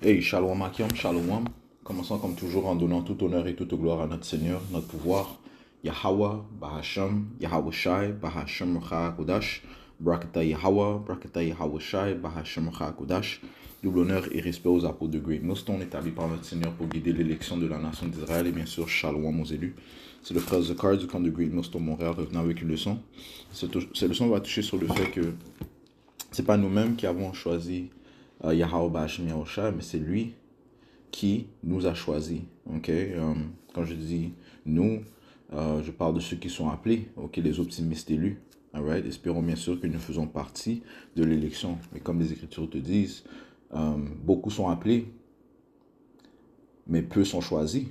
Hey, Shalom Akim, Shalom. Commençons comme toujours en donnant tout honneur et toute gloire à notre Seigneur, notre pouvoir. Yahweh, Bahasham, Yahweh Shai, Bahasham Rucha Kodash, Brakata Yahweh, Brakata Yahweh Shai, Bahasham Rucha Kodash. Double honneur et respect aux apôtres de Great Millstone établis par notre Seigneur pour guider l'élection de la nation d'Israël et bien sûr Shalom aux élus. C'est le frère Zakar du camp de Great Millstone Montréal revenant avec une leçon. Cette leçon va toucher sur le fait que c'est pas nous-mêmes qui avons choisi Yahweh Bahasham Yahweh Shai, mais c'est lui qui nous a choisis. Quand je dis nous, je parle de ceux qui sont appelés, les optimistes élus. Alright? Espérons bien sûr que nous faisons partie de l'élection. Mais comme les Écritures te disent, beaucoup sont appelés, mais peu sont choisis.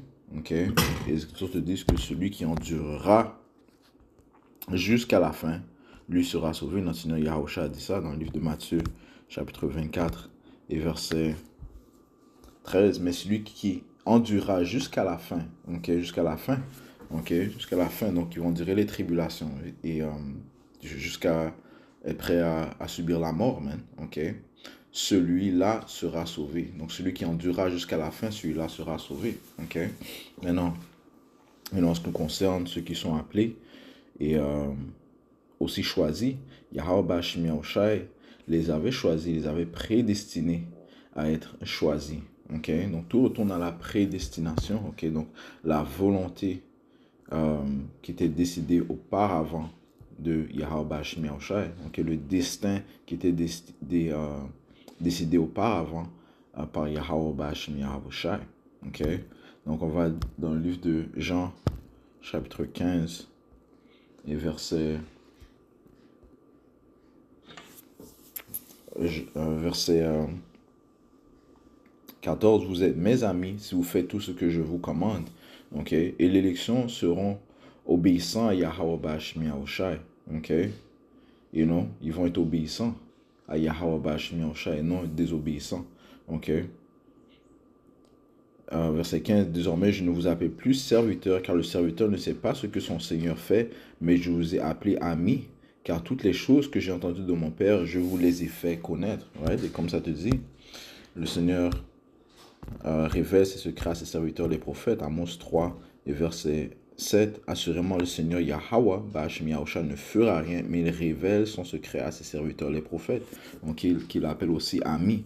Et les Écritures te disent que celui qui endurera jusqu'à la fin, lui sera sauvé. Notre Seigneur Yahusha a dit ça dans le livre de Matthieu, chapitre 24 et verset 13, mais celui qui endurera jusqu'à la fin, jusqu'à la fin, jusqu'à la fin, donc ils vont durer les tribulations et jusqu'à être prêt à subir la mort, man, celui-là sera sauvé. Donc celui qui endurera jusqu'à la fin, celui-là sera sauvé, Maintenant, en ce qui concerne ceux qui sont appelés et aussi choisis, Yahweh Bashim Yahushai les avait choisis, les avait prédestinés à être choisis. Donc tout retourne à la prédestination, donc la volonté qui était décidée auparavant de Yahweh Bashim Yahushai, le destin qui était décidé auparavant par Yahweh Bashim Yahushai. Donc on va dans le livre de Jean, chapitre 15 et verset 14, vous êtes mes amis si vous faites tout ce que je vous commande. Et l'élection seront obéissants à Yahweh Bashim Yahushai. Ils vont être obéissants à Yahweh Bashim Yahushai et non désobéissants. Verset 15, désormais je ne vous appelle plus serviteur, car le serviteur ne sait pas ce que son Seigneur fait, mais je vous ai appelé ami, car toutes les choses que j'ai entendues de mon Père, je vous les ai fait connaître. Et comme ça te dit, le Seigneur révèle ses secrets à ses serviteurs les prophètes. Amos 3 et verset 7. Assurément le Seigneur Yahweh Bashim Yahusha ne fera rien, mais il révèle son secret à ses serviteurs les prophètes. Donc qu'il appelle aussi ami,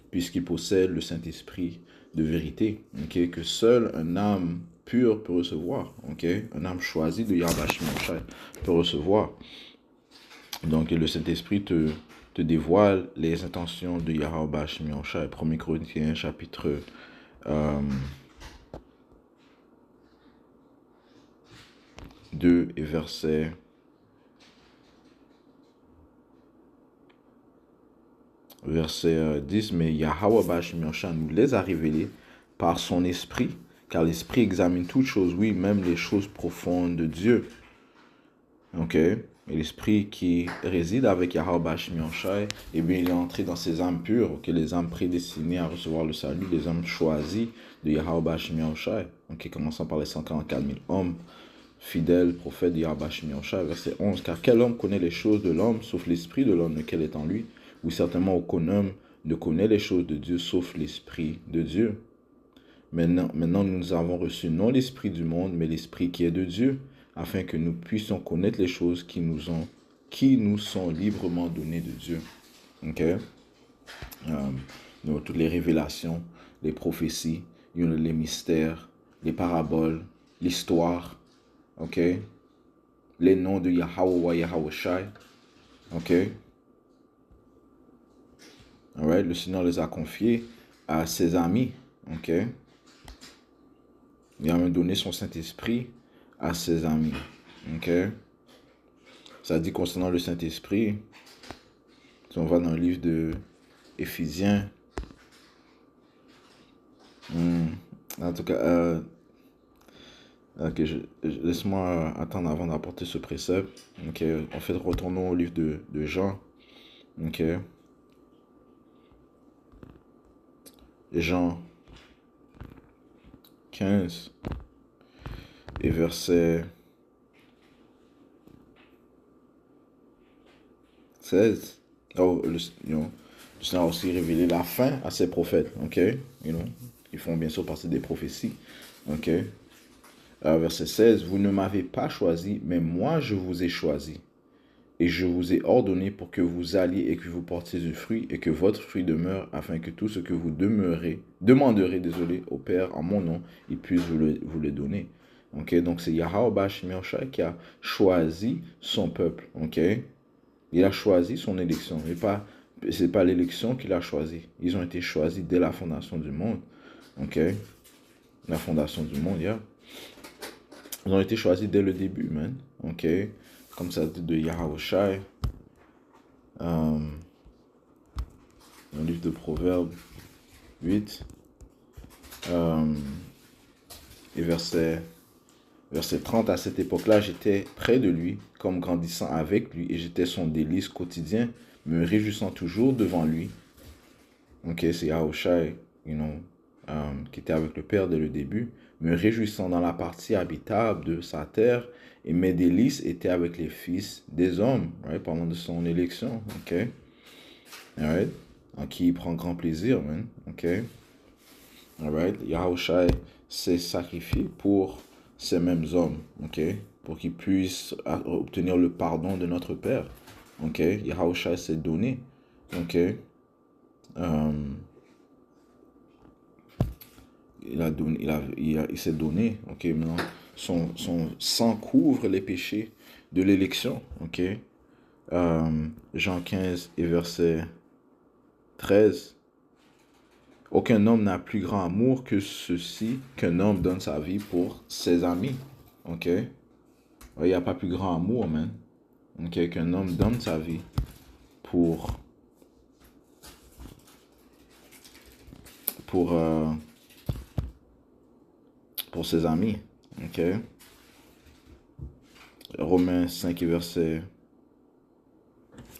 puisqu'il possède le Saint-Esprit de vérité, que seul un âme pure peut recevoir, un âme choisi de Yahweh Bashim Yahusha peut recevoir. Donc le Saint-Esprit te dévoile les intentions de Yahweh Bashim Yahushai. 1 Corinthiens chapitre 2 et verset 10, mais Yahweh Bashim Yahushai nous les a révélés par son esprit, car l'esprit examine toutes choses, oui, même les choses profondes de Dieu. Et l'esprit qui réside avec Yahweh Bashim Yahushai, il est entré dans ces âmes pures, les âmes prédestinées à recevoir le salut, les âmes choisies de Yahweh Bashim Yahushai, commençant par les 144 000 hommes fidèles, prophètes de Yahweh Bashim Yahushai, verset 11, car quel homme connaît les choses de l'homme, sauf l'esprit de l'homme lequel est en lui? Oui, certainement aucun homme ne connaît les choses de Dieu, sauf l'esprit de Dieu. Maintenant, nous avons reçu non l'esprit du monde, mais l'esprit qui est de Dieu, afin que nous puissions connaître les choses qui nous sont librement données de Dieu. Donc, toutes les révélations, les prophéties, les mystères, les paraboles, l'histoire, les noms de Yahweh, Yahweh Shai, le Seigneur les a confiés à ses amis, Il a même donné son Saint-Esprit à ses amis. Ça dit concernant le Saint-Esprit, si on va dans le livre de Éphésiens, en tout cas, laisse-moi attendre avant d'apporter ce précepte. En fait, retournons au livre de Jean. Jean 15 et verset 16. Le Seigneur a aussi révélé la fin à ses prophètes, ok? You know, ils font bien sûr partie des prophéties, ok? Verset 16, vous ne m'avez pas choisi, mais moi je vous ai choisi. Et je vous ai ordonné pour que vous alliez et que vous portiez du fruit et que votre fruit demeure, afin que tout ce que vous demanderez, au Père en mon nom, il puisse vous le donner. Ok, donc c'est Yahweh Bashim Yahushua qui a choisi son peuple. Ok, il a choisi son élection. C'est pas l'élection qu'il a choisi. Ils ont été choisis dès la fondation du monde. Ok, la fondation du monde, yeah. Ils ont été choisis dès le début, man. Ok, comme ça dit de Yahushua. Dans le livre de Proverbes 8 et verset 30, à cette époque-là, j'étais près de lui, comme grandissant avec lui, et j'étais son délice quotidien, me réjouissant toujours devant lui. Ok, c'est Yahushua, qui était avec le Père dès le début, me réjouissant dans la partie habitable de sa terre, et mes délices étaient avec les fils des hommes, right? Parlant de son élection, ok? Alright? En qui il prend grand plaisir, man, ok? Alright? Yahushua s'est sacrifié pour ces mêmes hommes, ok? Pour qu'ils puissent obtenir le pardon de notre Père, ok? Yahushua s'est donné, ok? Il s'est donné, ok? Maintenant, son sang couvre les péchés de l'élection, ok? Jean 15 et verset 13. Aucun homme n'a plus grand amour que ceci, qu'un homme donne sa vie pour ses amis. Ok? Il n'y a pas plus grand amour, man. Ok? Qu'un homme donne sa vie pour, pour, euh, pour ses amis. Ok? Romains 5 et verset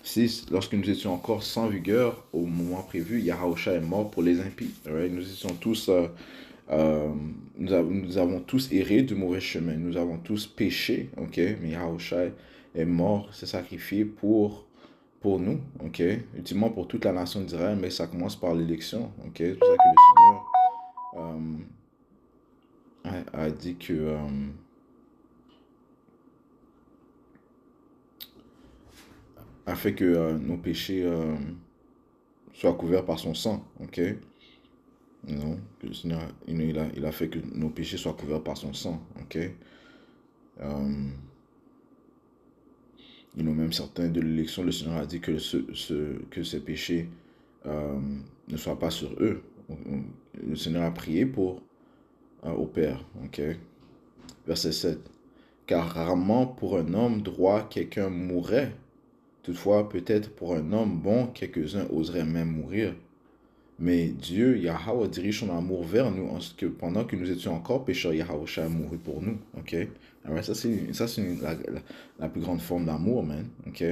6. Lorsque nous étions encore sans vigueur, au moment prévu, Yahushua est mort pour les impies. Right? Nous étions tous... nous avons tous erré du mauvais chemin. Nous avons tous péché, ok? Mais Yahushua est mort, s'est sacrifié pour nous, ok? Ultimement pour toute la nation d'Israël, mais ça commence par l'élection, ok? C'est pour ça que le Seigneur a dit que a fait que nos péchés soient couverts par son sang, ok? Non, que le Seigneur, il a fait que nos péchés soient couverts par son sang, ok? Même certains de l'élection, le Seigneur a dit que, que ces péchés ne soient pas sur eux. Le Seigneur a prié pour au Père. Ok. Verset 7. Car rarement pour un homme droit quelqu'un mourrait. Toutefois, peut-être pour un homme bon, quelques-uns oseraient même mourir. Mais Dieu, Yahweh, dirige son amour vers nous, en ce que pendant que nous étions encore pécheurs, Yahweh a mouru pour nous. Ok? Alors ça, c'est la plus grande forme d'amour, man. Ok?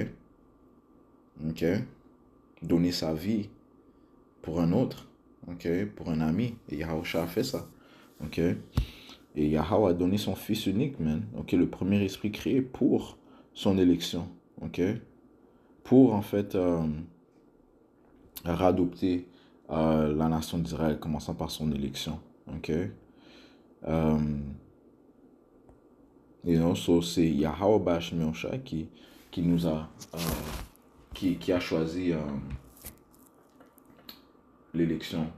Ok? Donner sa vie pour un autre. Ok? Pour un ami. Et Yahweh a fait ça. Ok? Et Yahweh a donné son fils unique, man. Ok? Le premier esprit créé pour son élection. Ok? Pour, en fait, radopter la nation d'Israël, commençant par son élection. Ok? So c'est Yahweh Bashim Yahushua qui nous a qui a choisi l'élection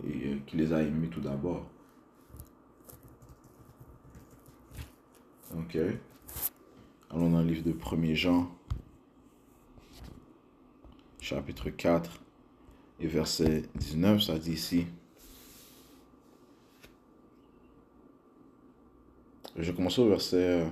et qui les a aimés tout d'abord. Ok. Allons dans le livre de 1er Jean, chapitre 4 et verset 19, ça dit ici. Je commence au verset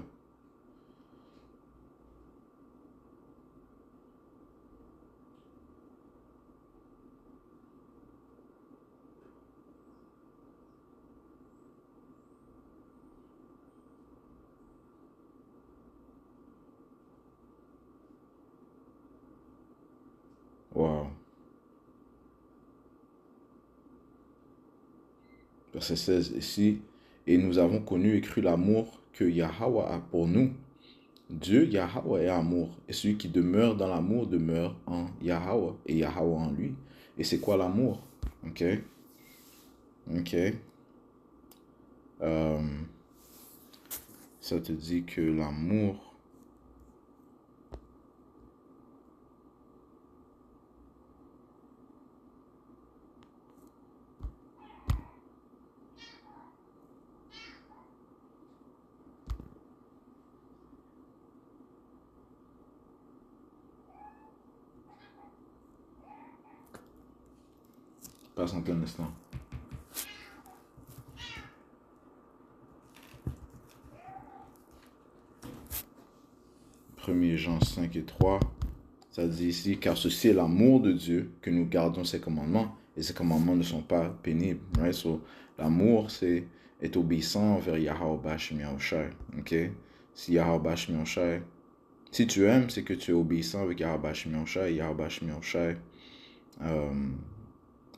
wow. Verset 16 ici. Et nous avons connu et cru l'amour que Yahweh a pour nous. Dieu, Yahweh, est amour. Et celui qui demeure dans l'amour demeure en Yahweh et Yahweh en lui. Et c'est quoi l'amour? Ok? Ok. Euh, ça te dit que l'amour, passe en un instant. 1 Jean 5 et 3, ça dit ici, car ceci est l'amour de Dieu, que nous gardons ses commandements, et ses commandements ne sont pas pénibles. Right? So, l'amour, c'est être obéissant envers Yahweh Bashem Yahushai. Ok? Si Yahweh Bashem Yahushai, si tu aimes, c'est que tu es obéissant avec Yahweh Bashem Yahushai, et Yahweh Bashem Yahushai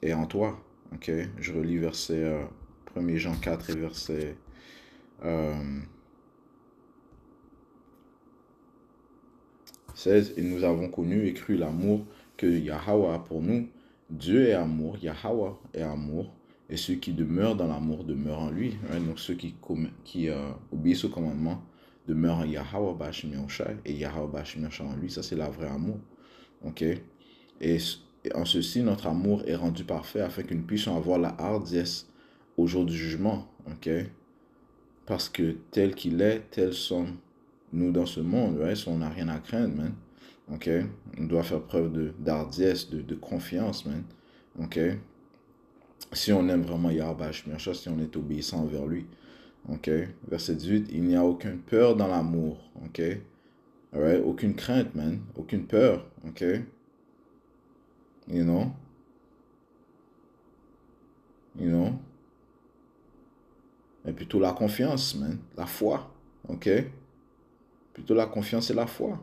est en toi. Ok? Je relis verset 1 Jean 4 et verset 16, et nous avons connu et cru l'amour que Yahweh a pour nous. Dieu est amour, Yahweh est amour, et ceux qui demeurent dans l'amour demeurent en lui. Right? Donc ceux qui obéissent au commandement demeurent en Yahweh Bashem Yahushai, et Yahweh Bashem Yahushai en lui. Ça, c'est la vraie amour. Ok? Et en ceci, notre amour est rendu parfait afin que nous puissions avoir la hardiesse au jour du jugement. Ok? Parce que tel qu'il est, tels sommes nous dans ce monde. Right? So, on n'a rien à craindre, man. Ok? On doit faire preuve d'hardiesse, de confiance, man. Ok? Si on aime vraiment Yahweh, si on est obéissant envers lui. Ok? Verset 18, il n'y a aucune peur dans l'amour. Ok? Alright? Aucune crainte, man. Aucune peur. Ok? You know? You know? Mais plutôt la confiance, man. La foi. Ok? Plutôt la confiance et la foi.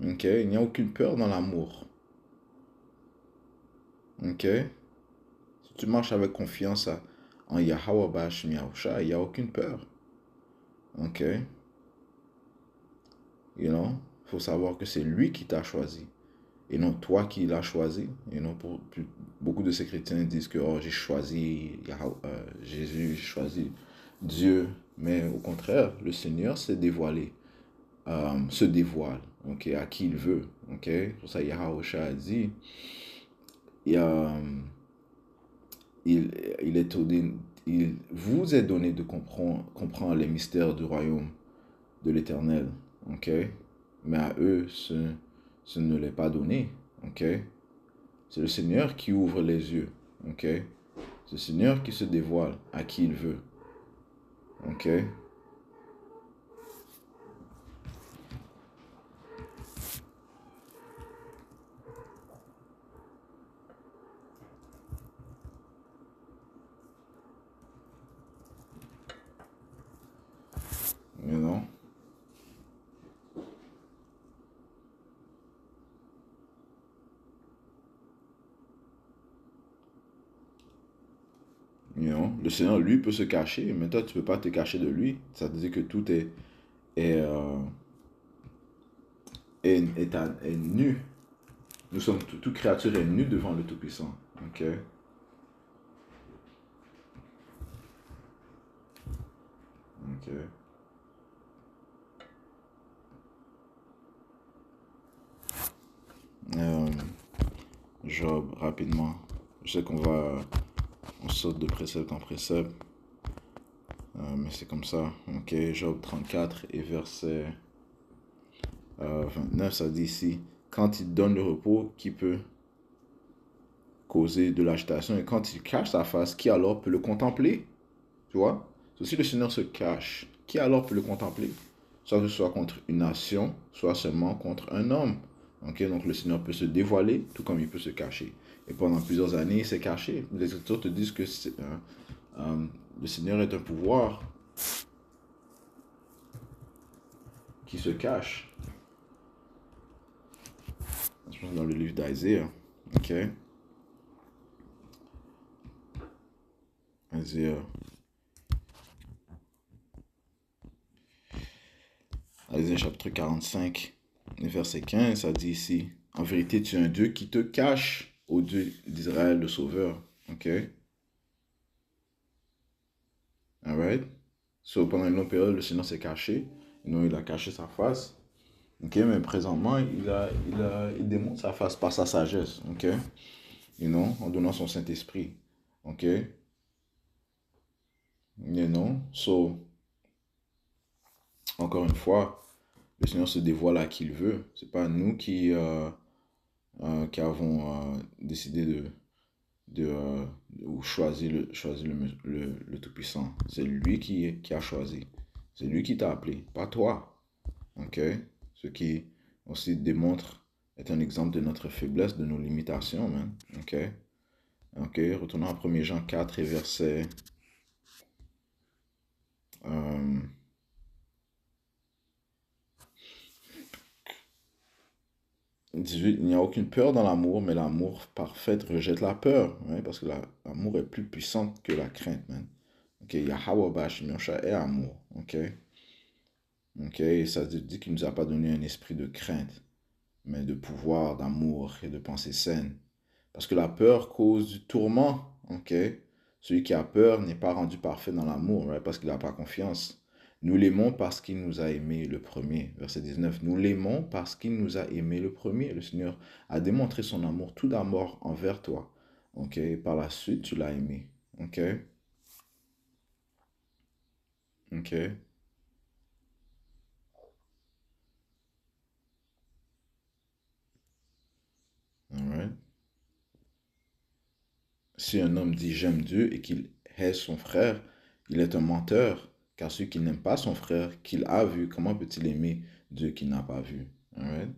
Ok? Il n'y a aucune peur dans l'amour. Ok? Si tu marches avec confiance en Yahweh Bashem Yahushua, il n'y a aucune peur. Ok? You know? Il faut savoir que c'est lui qui t'a choisi. Et non toi qui l'as choisi. You know? Beaucoup de ces chrétiens disent que oh, j'ai choisi Jésus, j'ai choisi Dieu. Mais au contraire, le Seigneur s'est dévoilé. Se dévoile, ok, à qui il veut, ok. Pour ça, Yahushua a dit, il est donné, il vous est donné de comprendre les mystères du royaume de l'Éternel, ok. Mais à eux, ce ne l'est pas donné, ok. C'est le Seigneur qui ouvre les yeux, ok. C'est le Seigneur qui se dévoile à qui il veut, ok. You know? You know? Le Seigneur, lui, peut se cacher, mais toi, tu ne peux pas te cacher de lui. Ça veut dire que tout est, est nu. Nous sommes, toute créature est nue devant le Tout-Puissant. Ok? Ok. Euh, Job, rapidement. Je sais on saute de précepte en précepte. Mais c'est comme ça. Ok, Job 34 et verset 29, ça dit ici, quand il donne le repos, qui peut causer de l'agitation? Et quand il cache sa face, qui alors peut le contempler? Tu vois? Si le Seigneur se cache, qui alors peut le contempler? Soit que ce soit contre une nation, soit seulement contre un homme. Ok, donc le Seigneur peut se dévoiler, tout comme il peut se cacher. Et pendant plusieurs années, il s'est caché. Les Écritures te disent que le Seigneur est un pouvoir qui se cache. Je pense dans le livre d'Isaiah. Ok. Isaiah. Isaïe chapitre 45, verset 15, ça dit ici, en vérité, tu es un Dieu qui te cache, ô Dieu d'Israël, le Sauveur. Ok? Alright? So, pendant une longue période, le Seigneur s'est caché. Non, il a caché sa face. Ok? Mais présentement, il démontre sa face par sa sagesse. Ok? En donnant son Saint-Esprit. Ok? So, encore une fois, le Seigneur se dévoile à qui il veut. C'est pas nous qui avons décidé ou choisi le Tout-Puissant. C'est lui qui a choisi. C'est lui qui t'a appelé, pas toi. Ok? Ce qui aussi démontre, est un exemple de notre faiblesse, de nos limitations, man. Ok? Ok, retournons à 1 Jean 4 et verset 18. Il n'y a aucune peur dans l'amour, mais l'amour parfait rejette la peur. Ouais, parce que l'amour est plus puissant que la crainte, man. Ok, Yahweh Bash Miosha est amour. Ok? Ok, et ça dit qu'il ne nous a pas donné un esprit de crainte, mais de pouvoir, d'amour et de pensée saine. Parce que la peur cause du tourment. Ok? Celui qui a peur n'est pas rendu parfait dans l'amour, right? Parce qu'il n'a pas confiance. Nous l'aimons parce qu'il nous a aimé le premier. Verset 19. Nous l'aimons parce qu'il nous a aimé le premier. Le Seigneur a démontré son amour tout d'abord envers toi. Ok? Et par la suite, tu l'as aimé. Ok? Ok? Alright. Si un homme dit j'aime Dieu et qu'il hait son frère, il est un menteur, car celui qui n'aime pas son frère qu'il a vu, comment peut-il aimer Dieu qu'il n'a pas vu? Alright?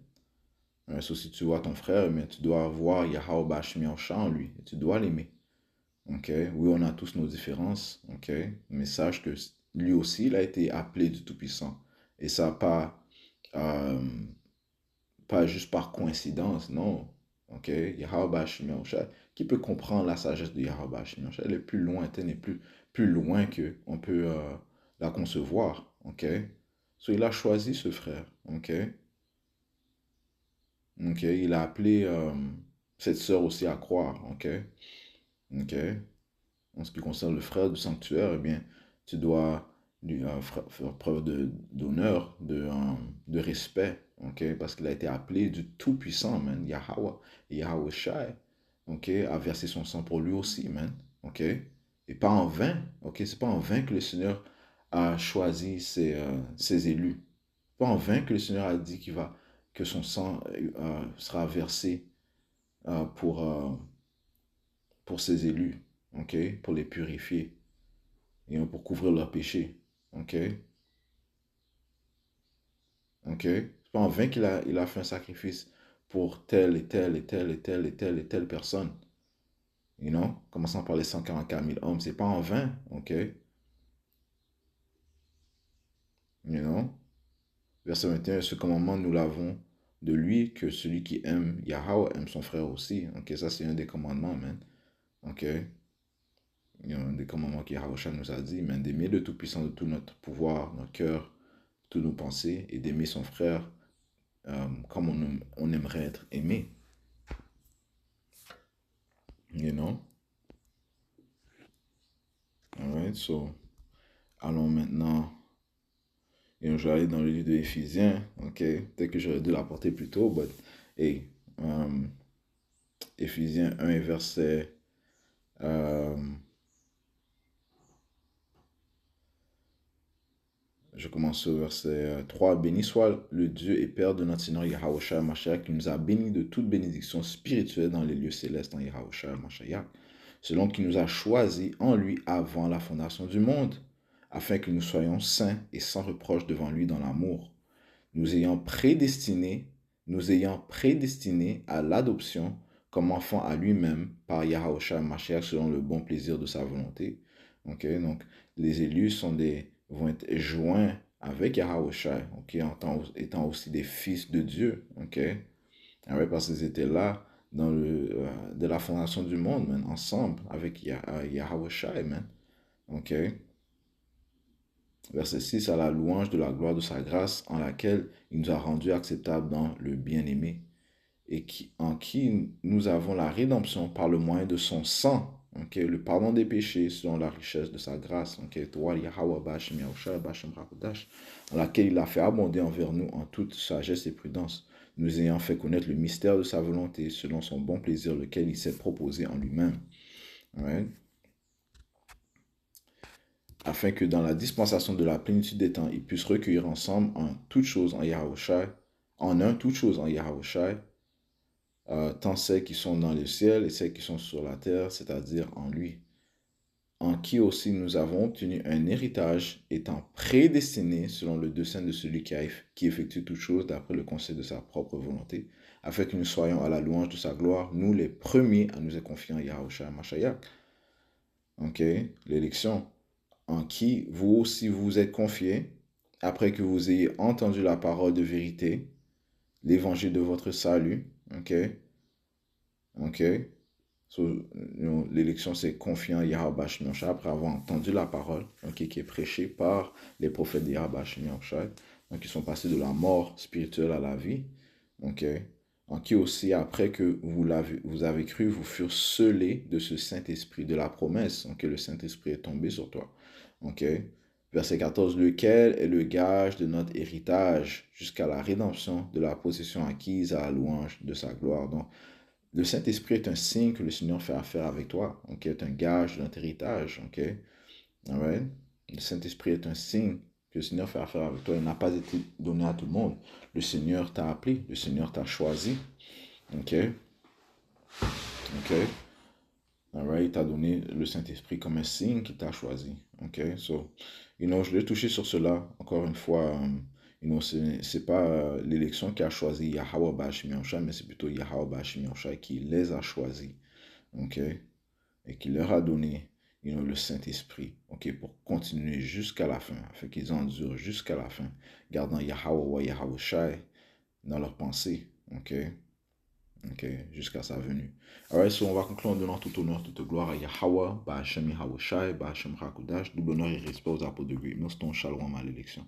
So, si tu vois ton frère, mais tu dois voir Yahweh Bashmi en lui, et tu dois l'aimer. Ok? Oui, on a tous nos différences, ok? Mais sache que lui aussi, il a été appelé du Tout-Puissant. Et ça, euh, pas juste par coïncidence, non. Ok? Yahweh Shimon qui peut comprendre la sagesse de Yahweh Shimon elle est plus lointaine et plus loin que on peut la concevoir. Ok? So, il a choisi ce frère. Ok? Ok? Il a appelé cette sœur aussi à croire. Ok? Ok? En ce qui concerne le frère du sanctuaire, eh bien, tu dois lui faire preuve d'honneur, de respect, ok? Parce qu'il a été appelé du Tout-Puissant, man, Yahweh, Yahweh Shai, ok? A versé son sang pour lui aussi, man, ok? Et pas en vain, ok? C'est pas en vain que le Seigneur a choisi ses élus. Pas en vain que le Seigneur a dit que son sang sera versé pour, pour ses élus, ok? Pour les purifier et pour couvrir leurs péchés, ok? Ok? C'est pas en vain il a fait un sacrifice pour telle et telle et telle et telle et telle et telle personne, Commençant par les 144 000 hommes, c'est pas en vain, ok? You know? Verset 21, ce commandement, nous l'avons de lui, que celui qui aime Yahweh aime son frère aussi. Ok, ça c'est un des commandements, man. Ok? Il y a un des commandements qu'Yahweh nous a dit, man, d'aimer le Tout-Puissant de tout notre pouvoir, notre cœur, toutes nos pensées, et d'aimer son frère comme on aimerait être aimé. You know? Alright, so, allons maintenant. Je vais aller dans le livre de Éphésiens. Ok? Peut-être que j'aurais dû l'apporter plus tôt, but, hey, Éphésiens 1 et verset. euh, je commence au verset 3. Béni soit le Dieu et Père de notre Seigneur Yahushua Mashiach, qui nous a bénis de toute bénédiction spirituelle dans les lieux célestes en Yahushua Mashiach, selon qu'il nous a choisis en lui avant la fondation du monde, afin que nous soyons saints et sans reproche devant lui dans l'amour, nous ayant prédestinés à l'adoption comme enfants à lui-même par Yahushua Mashiach selon le bon plaisir de sa volonté. Ok, donc les élus vont être joints avec Yahushua, ok, étant aussi des fils de Dieu, ok. Ah ouais, parce qu'ils étaient là de la fondation du monde, man, ensemble avec Yahushua, man, ok. Verset 6, à la louange de la gloire de sa grâce, en laquelle il nous a rendus acceptables dans le bien-aimé, et en qui nous avons la rédemption par le moyen de son sang, okay, le pardon des péchés selon la richesse de sa grâce, okay, en laquelle il a fait abonder envers nous en toute sagesse et prudence, nous ayant fait connaître le mystère de sa volonté selon son bon plaisir, lequel il s'est proposé en lui-même. Right? Afin que dans la dispensation de la plénitude des temps, ils puissent recueillir ensemble en toutes choses en Yahushua, toutes choses en Yahushua, tant celles qui sont dans le ciel et celles qui sont sur la terre, c'est-à-dire en lui, en qui aussi nous avons obtenu un héritage, étant prédestinés selon le dessein de celui qui effectue toutes choses d'après le conseil de sa propre volonté, afin que nous soyons à la louange de sa gloire, nous les premiers à nous être confiés en Yahushua Mashiach. Ok, l'élection, en qui vous aussi vous êtes confiés, après que vous ayez entendu la parole de vérité, l'évangile de votre salut, ok, ok. So, l'élection, c'est confiant à Yahweh Shemiyosha après avoir entendu la parole, okay, qui est prêchée par les prophètes de Yahweh Shemiyosha. Donc, ils sont passés de la mort spirituelle à la vie. Okay. En qui aussi, après que vous avez cru, vous furent scellés de ce Saint-Esprit, de la promesse. Okay, le Saint-Esprit est tombé sur toi. Okay. Verset 14, lequel est le gage de notre héritage jusqu'à la rédemption de la possession acquise à la louange de sa gloire. Donc, le Saint-Esprit est un signe que le Seigneur fait affaire avec toi, ok, est un gage de notre héritage, ok, alright? Le Saint-Esprit est un signe que le Seigneur fait affaire avec toi. Il n'a pas été donné à tout le monde. Le Seigneur t'a appelé, le Seigneur t'a choisi, ok, ok, alright? Il t'a donné le Saint-Esprit comme un signe qu'il t'a choisi, ok, so, je l'ai touché sur cela, encore une fois, c'est pas l'élection qui a choisi Yahweh Bashim Yahusha, mais c'est plutôt Yahweh Bashim Yahusha qui les a choisis, ok, et qui leur a donné, le Saint-Esprit, ok, pour continuer jusqu'à la fin, afin qu'ils endurent jusqu'à la fin, gardant Yahweh ou Yahweh Shai dans leur pensée, ok, ok, jusqu'à sa venue. Alright, so on va conclure en donnant tout honneur, toute gloire à Yahweh, Ba'Hashem Yahweh Shai, Ba'Hashem Hakudash, double honneur et respect aux apôtres de Great Millstone, Shalom à l'élection.